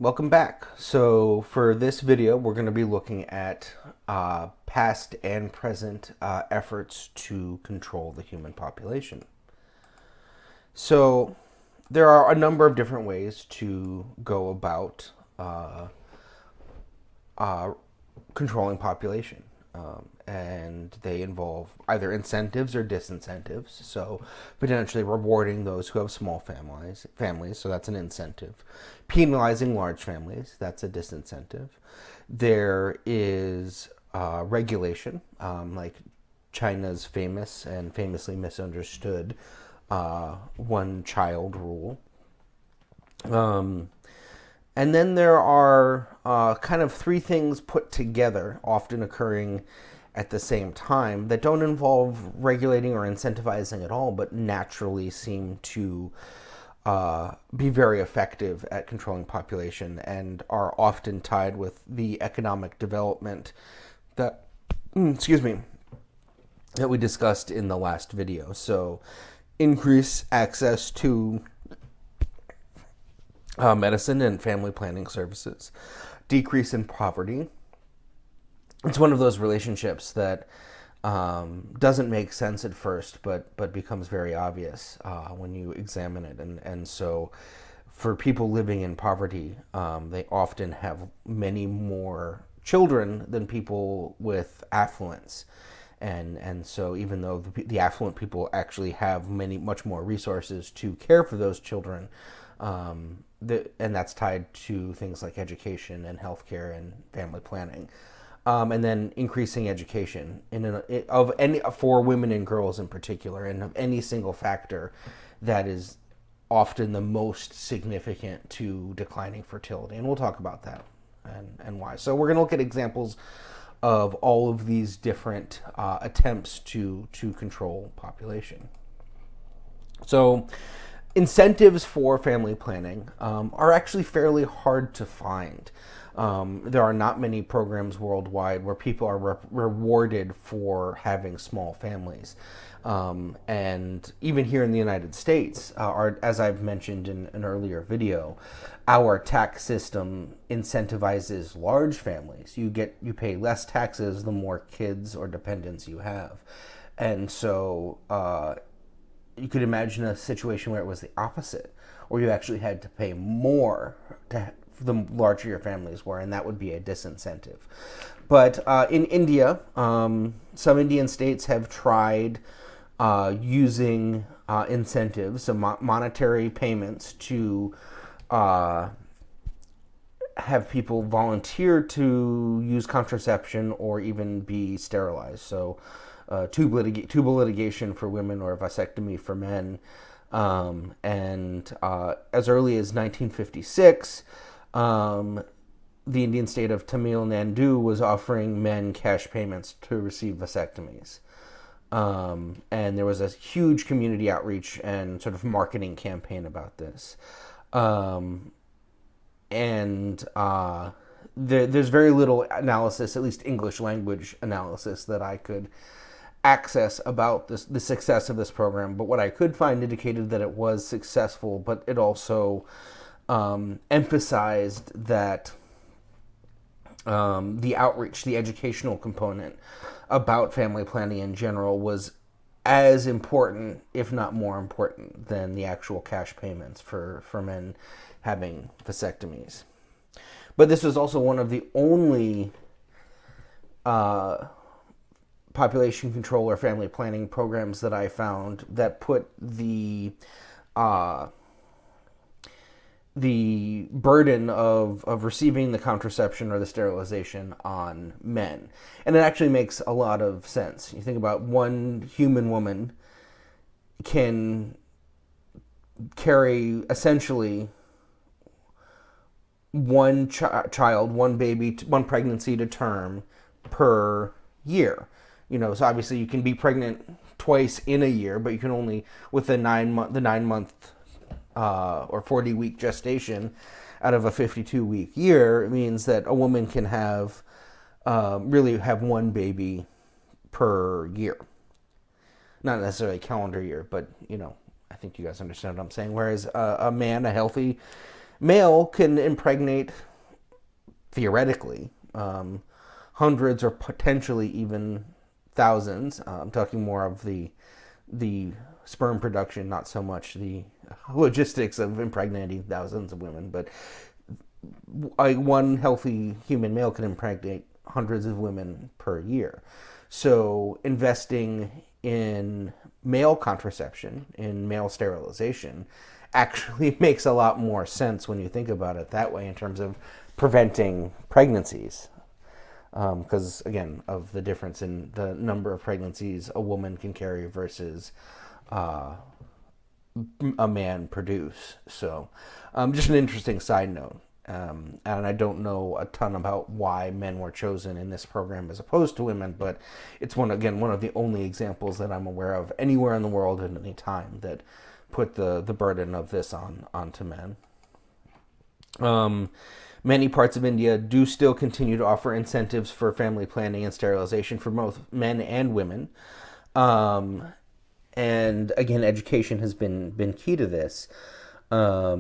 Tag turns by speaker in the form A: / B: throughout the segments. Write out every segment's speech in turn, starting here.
A: Welcome back. So for this video, we're going to be looking at past and present efforts to control the human population. So there are a number of different ways to go about uh, controlling population. And they involve either incentives or disincentives. So potentially rewarding those who have small families, so that's an incentive. Penalizing large families, that's a disincentive. There is regulation, like China's famous and famously misunderstood one child rule. And then there are kind of three things put together, often occurring at the same time, that don't involve regulating or incentivizing at all, but naturally seem to be very effective at controlling population and are often tied with the economic development that, excuse me, that we discussed in the last video. So, increase access to medicine and family planning services, decrease in poverty. It's one of those relationships that doesn't make sense at first, but becomes very obvious when you examine it. And so, for people living in poverty, they often have many more children than people with affluence. And so even though the affluent people actually have much more resources to care for those children, and that's tied to things like education and healthcare and family planning, and then increasing education for women and girls in particular, and of any single factor that is often the most significant to declining fertility, and we'll talk about that and why. So we're going to look at examples of all of these different attempts to control population. So incentives for family planning are actually fairly hard to find. There are not many programs worldwide where people are rewarded for having small families. And even here in the United States, as I've mentioned in an earlier video, our tax system incentivizes large families. You pay less taxes the more kids or dependents you have. And so you could imagine a situation where it was the opposite, where you actually had to pay more the larger your families were, and that would be a disincentive. But in India, some Indian states have tried using incentives, so monetary payments, to have people volunteer to use contraception or even be sterilized. So tubal litigation for women or vasectomy for men. And as early as 1956, the Indian state of Tamil Nadu was offering men cash payments to receive vasectomies. And there was a huge community outreach and sort of marketing campaign about this. There's very little analysis, at least English language analysis, that I could access about the success of this program. But what I could find indicated that it was successful, but it also emphasized that the outreach, the educational component about family planning in general, was as important, if not more important, than the actual cash payments for men having vasectomies. But this was also one of the only population control or family planning programs that I found that put the burden of receiving the contraception or the sterilization on men. And it actually makes a lot of sense. You think about one human woman can carry essentially one child, one baby, one pregnancy to term per year. So obviously you can be pregnant twice in a year, but you can only, with the 9-month or 40-week gestation out of a 52-week year, it means that a woman can have really have one baby per year. Not necessarily a calendar year, but I think you guys understand what I'm saying. Whereas a man, a healthy Male can impregnate, theoretically, hundreds or potentially even thousands. I'm talking more of the sperm production, not so much the logistics of impregnating thousands of women. But one healthy human male can impregnate hundreds of women per year. So investing in male contraception, in male sterilization, actually makes a lot more sense when you think about it that way in terms of preventing pregnancies. Because, again, of the difference in the number of pregnancies a woman can carry versus a man produce. So, just an interesting side note. And I don't know a ton about why men were chosen in this program as opposed to women, but it's one of the only examples that I'm aware of anywhere in the world at any time that put the burden of this onto men. Many parts of India do still continue to offer incentives for family planning and sterilization for both men and women. And again, education has been key to this. A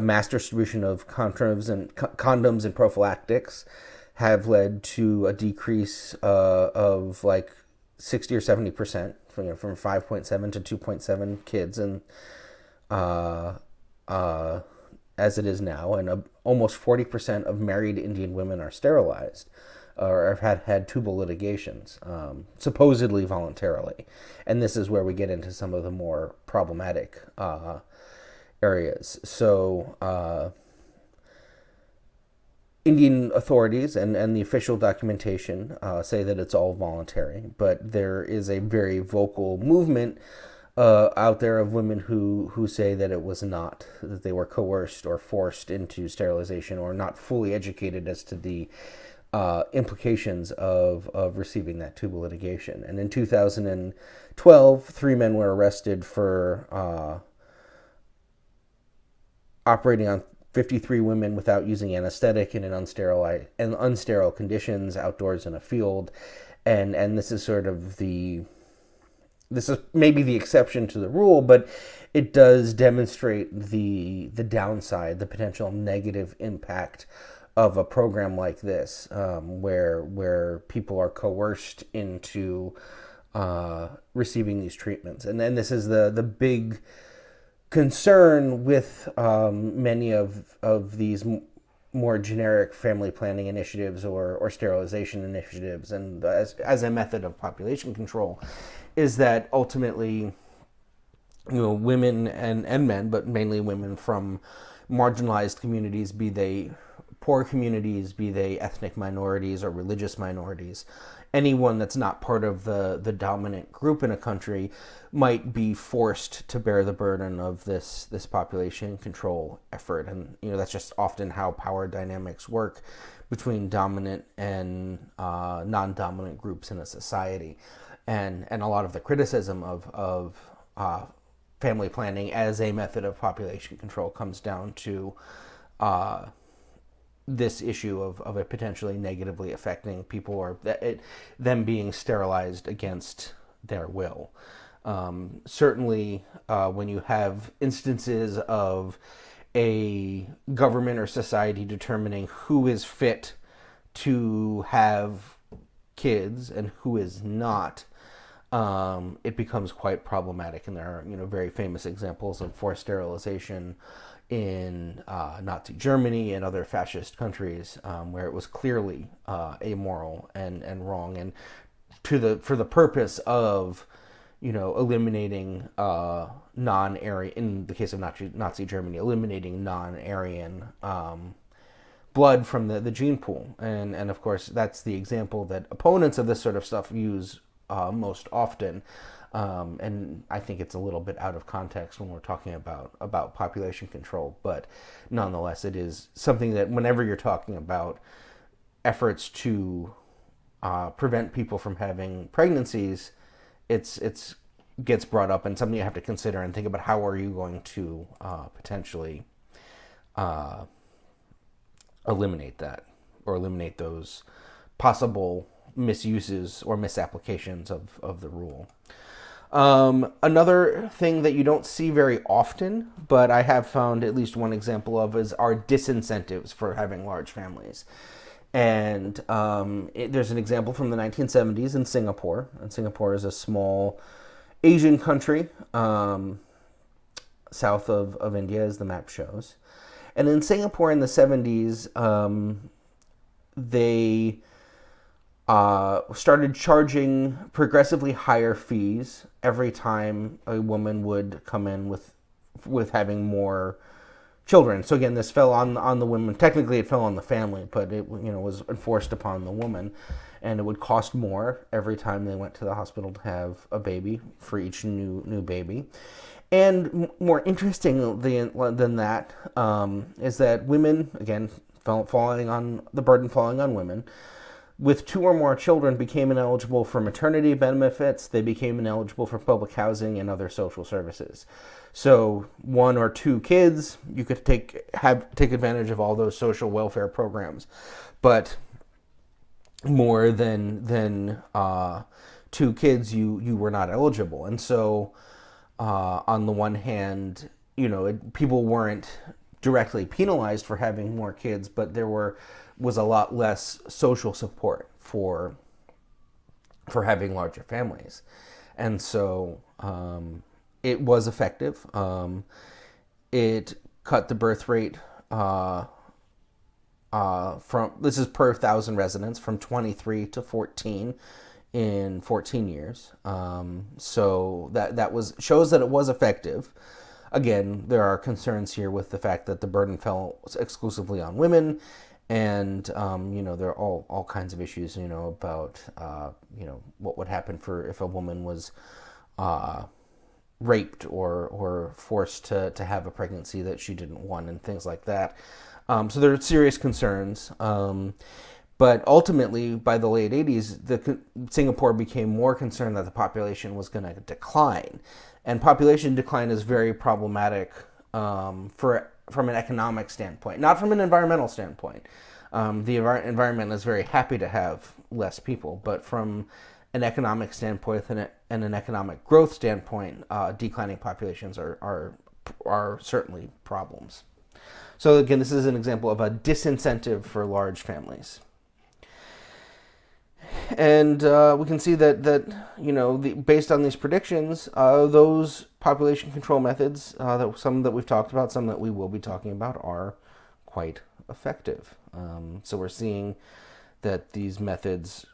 A: mass distribution of condoms and prophylactics have led to a decrease of like 60 or 70% from 5.7 to 2.7 kids, and as it is now, and almost 40% of married Indian women are sterilized or have had tubal ligations, supposedly voluntarily. And this is where we get into some of the more problematic areas. So Indian authorities and the official documentation say that it's all voluntary, but there is a very vocal movement out there of women who say that it was not, that they were coerced or forced into sterilization or not fully educated as to the implications of receiving that tubal ligation. And in 2012, 3 men were arrested for operating on 53 women without using anesthetic and in unsterile conditions outdoors in a field. And this is sort of this is maybe the exception to the rule, but it does demonstrate the downside, the potential negative impact of a program like this, where people are coerced into receiving these treatments. And then this is the big concern with many of these more generic family planning initiatives or sterilization initiatives, and as a method of population control, is that ultimately, women and men, but mainly women from marginalized communities, be they poor communities, be they ethnic minorities or religious minorities, anyone that's not part of the dominant group in a country might be forced to bear the burden of this population control effort. And that's just often how power dynamics work between dominant and non-dominant groups in a society. And a lot of the criticism of family planning as a method of population control comes down to this issue of it potentially negatively affecting people, or them being sterilized against their will. Certainly, when you have instances of a government or society determining who is fit to have kids and who is not, it becomes quite problematic. And there are very famous examples of forced sterilization in Nazi Germany and other fascist countries, where it was clearly amoral and wrong, and for the purpose of eliminating non-Aryan, in the case of Nazi Germany, eliminating non-Aryan blood from the gene pool. And of course, that's the example that opponents of this sort of stuff use most often. And I think it's a little bit out of context when we're talking about population control, but nonetheless, it is something that whenever you're talking about efforts to prevent people from having pregnancies, it's gets brought up and something you have to consider and think about how are you going to potentially eliminate that, or eliminate those possible misuses or misapplications of the rule. Another thing that you don't see very often, but I have found at least one example of, is our disincentives for having large families. And there's an example from the 1970s in Singapore. And Singapore is a small Asian country, south of India, as the map shows. And in Singapore in the 70s, they started charging progressively higher fees every time a woman would come in with having more children. So again, this fell on the women. Technically, it fell on the family, but it was enforced upon the woman, and it would cost more every time they went to the hospital to have a baby for each new baby. And more interesting than that is that women, again, falling on the burden falling on women, with 2 or more children became ineligible for maternity benefits. They became ineligible for public housing and other social services. So 1 or 2 kids, you could take advantage of all those social welfare programs, but more than 2 kids, you were not eligible. And so, on the one hand, people weren't directly penalized for having more kids, but there was a lot less social support for having larger families. And so it was effective. It cut the birth rate from, this is per 1,000 residents, from 23 to 14 in 14 years. So that shows that it was effective. Again, there are concerns here with the fact that the burden fell exclusively on women, and there are all kinds of issues, about what would happen if a woman was raped or forced to have a pregnancy that she didn't want, and things like that. So there are serious concerns. But ultimately, by the late 80s, Singapore became more concerned that the population was going to decline. And population decline is very problematic from an economic standpoint, not from an environmental standpoint. The environment is very happy to have less people, but from an economic standpoint and an economic growth standpoint, declining populations are certainly problems. So again, this is an example of a disincentive for large families. And we can see that based on these predictions, those population control methods, some that we've talked about, some that we will be talking about, are quite effective. So we're seeing that these methods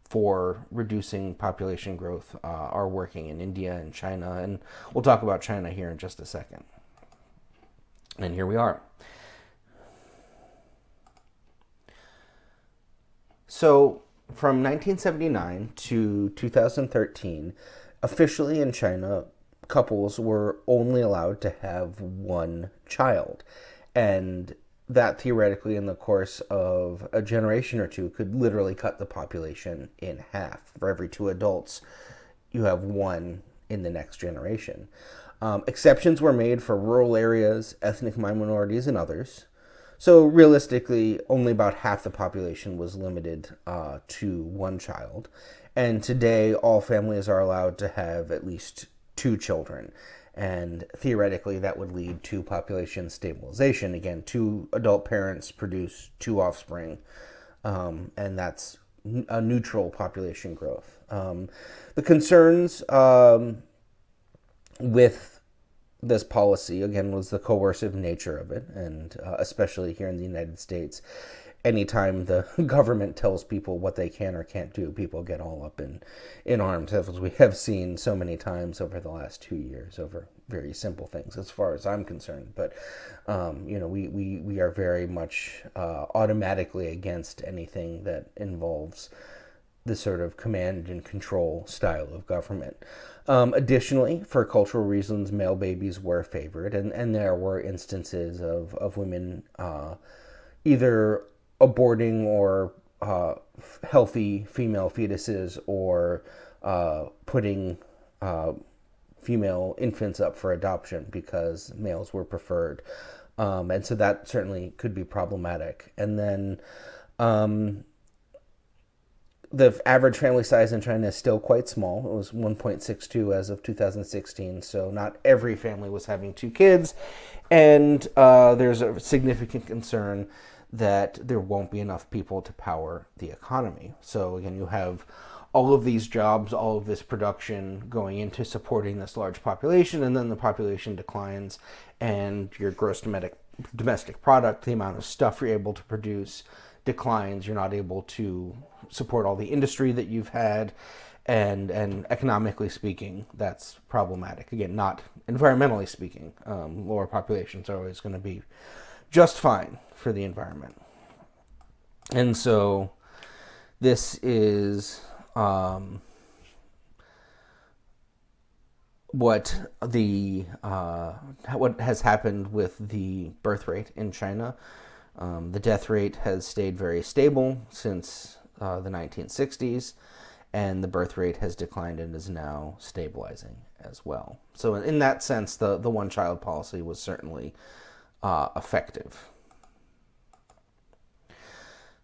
A: for reducing population growth are working in India and China, and we'll talk about China here in just a second. And here we are. So from 1979 to 2013, officially in China, couples were only allowed to have 1 child. And that theoretically, in the course of a generation or 2, could literally cut the population in half. For every 2 adults, you have 1 in the next generation. Exceptions were made for rural areas, ethnic minorities, and others. So realistically, only about half the population was limited to 1 child. And today, all families are allowed to have at least 2 children. And theoretically, that would lead to population stabilization. Again, 2 adult parents produce 2 offspring, and that's a neutral population growth. The concerns with this policy, again, was the coercive nature of it, and especially here in the United States, anytime the government tells people what they can or can't do, people get all up in arms, as we have seen so many times over the last 2 years over very simple things, as far as I'm concerned. But we are very much automatically against anything that involves this sort of command and control style of government. Additionally, for cultural reasons, male babies were favored, and there were instances of women either aborting or healthy female fetuses, or putting female infants up for adoption because males were preferred. And so that certainly could be problematic. And then the average family size in China is still quite small. It was 1.62 as of 2016, so not every family was having two kids. And there's a significant concern that there won't be enough people to power the economy. So again, you have all of these jobs, all of this production going into supporting this large population, and then the population declines, and your gross domestic product, the amount of stuff you're able to produce, declines. You're not able to support all the industry that you've had, and economically speaking, that's problematic. Again, not environmentally speaking. Lower populations are always going to be just fine for the environment. And so this is what has happened with the birth rate in China. The death rate has stayed very stable since the 1960s, and the birth rate has declined and is now stabilizing as well. So in that sense, the one-child policy was certainly effective.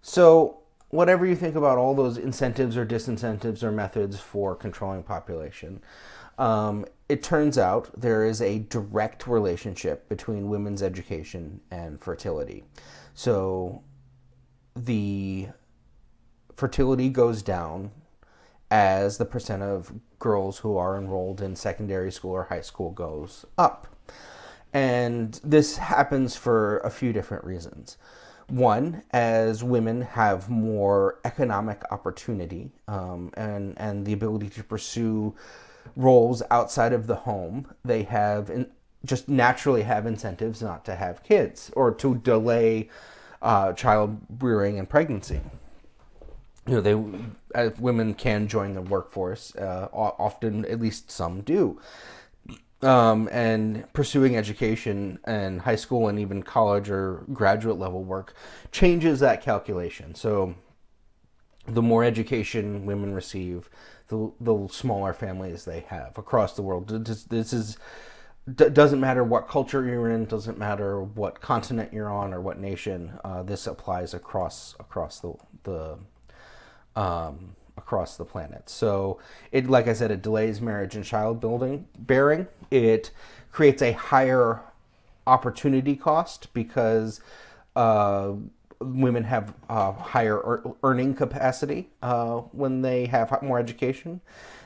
A: So whatever you think about all those incentives or disincentives or methods for controlling population, it turns out there is a direct relationship between women's education and fertility. So the fertility goes down as the percent of girls who are enrolled in secondary school or high school goes up. And this happens for a few different reasons. One, as women have more economic opportunity and the ability to pursue roles outside of the home, they have just naturally have incentives not to have kids or to delay child rearing and pregnancy. Women can join the workforce, often, at least some do. And pursuing education and high school and even college or graduate level work changes that calculation. So the more education women receive, the smaller families they have across the world. This doesn't matter what culture you're in, doesn't matter what continent you're on or what nation. This applies across the planet. So it, like I said, it delays marriage and childbearing. It creates a higher opportunity cost because women have higher earning capacity when they have more education.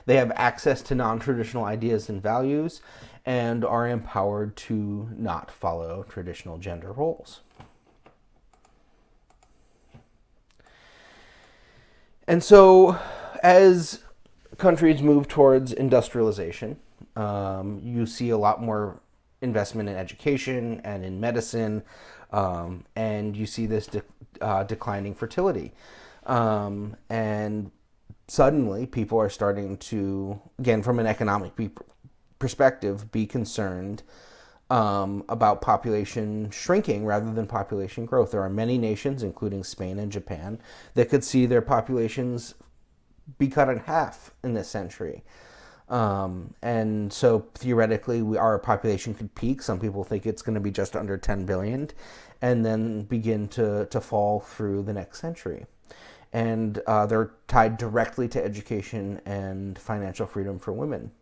A: They have access to non-traditional ideas and values and are empowered to not follow traditional gender roles. And so as countries move towards industrialization, you see a lot more investment in education and in medicine, and you see this declining fertility. And suddenly people are starting to, again, from an economic perspective, be concerned about population shrinking rather than population growth. There are many nations, including Spain and Japan, that could see their populations be cut in half in this century. And so theoretically, our population could peak. Some people think it's going to be just under 10 billion and then begin to fall through the next century. And they're tied directly to education and financial freedom for women.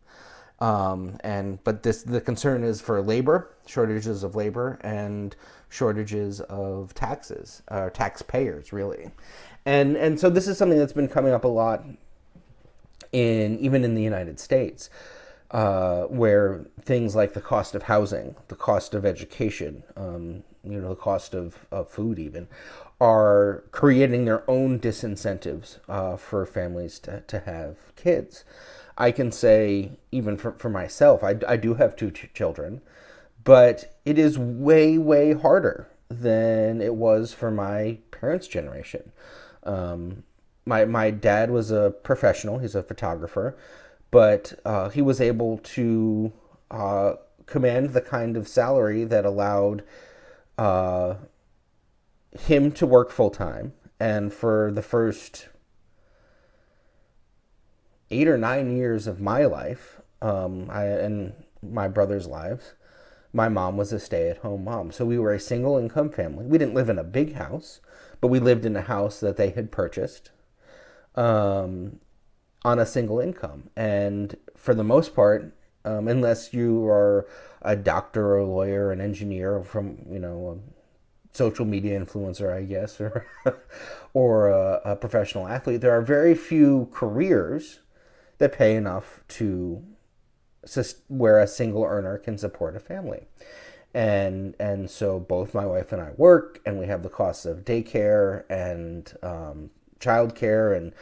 A: But the concern is for labor, shortages of labor, and shortages of taxes, taxpayers, really. And so this is something that's been coming up a lot even in the United States, where things like the cost of housing, the cost of education, the cost of food even, are creating their own disincentives for families to have kids. I can say, even for myself, I do have two children, but it is way, way harder than it was for my parents' generation. My dad was a professional, he's a photographer, but he was able to command the kind of salary that allowed him to work full-time. And for the first 8 or 9 years of my life, and my brother's lives, my mom was a stay-at-home mom. So we were a single-income family. We didn't live in a big house, but we lived in a house that they had purchased. um, on a single income. And for the most part, unless you are a doctor or a lawyer, or an engineer from, a social media influencer, I guess, or or a professional athlete, there are very few careers that pay enough to where a single earner can support a family. And so both my wife and I work, and we have the costs of daycare and childcare and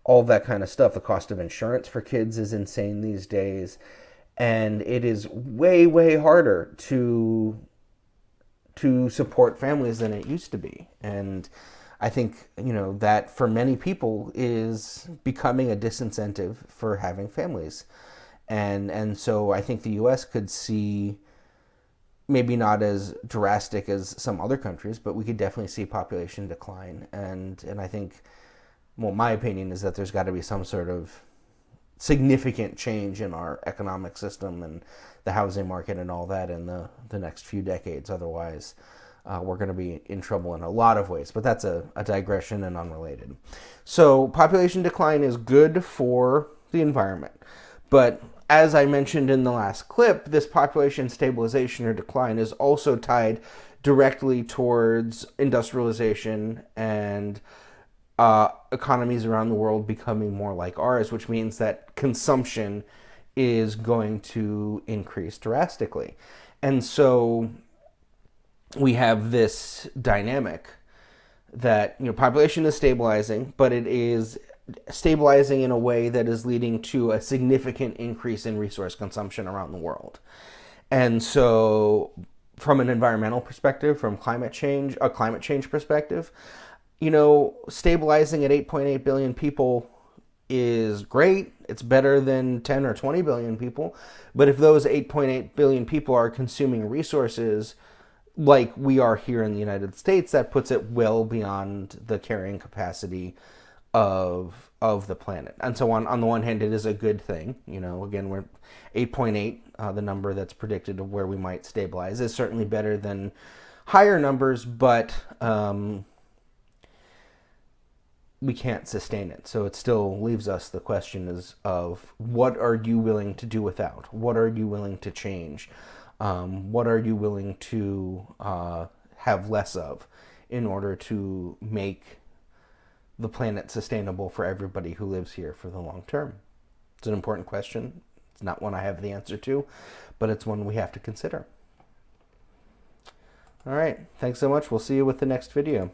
A: all that kind of stuff. The cost of insurance for kids is insane these days, and it is way, way harder to support families than it used to be. And I think, that for many people is becoming a disincentive for having families. And so I think the US could see, maybe not as drastic as some other countries, but we could definitely see population decline. And I think, well, my opinion is that there's got to be some sort of significant change in our economic system and the housing market and all that in the next few decades. Otherwise, we're going to be in trouble in a lot of ways. But that's a digression and unrelated. So population decline is good for the environment. But as I mentioned in the last clip, this population stabilization or decline is also tied directly towards industrialization and economies around the world becoming more like ours, which means that consumption is going to increase drastically. And so we have this dynamic that, population is stabilizing, but it is stabilizing in a way that is leading to a significant increase in resource consumption around the world. And so from an environmental perspective, from a climate change perspective, stabilizing at 8.8 billion people is great. It's better than 10 or 20 billion people. But if those 8.8 billion people are consuming resources like we are here in the United States, that puts it well beyond the carrying capacity of the planet. And so on the one hand, it is a good thing. Again, we're 8.8, the number that's predicted of where we might stabilize, is certainly better than higher numbers, but we can't sustain it. So it still leaves us the question of what are you willing to do without? What are you willing to change? What are you willing to have less of in order to make the planet sustainable for everybody who lives here for the long term? It's an important question. It's not one I have the answer to, but it's one we have to consider. All right. Thanks so much. We'll see you with the next video.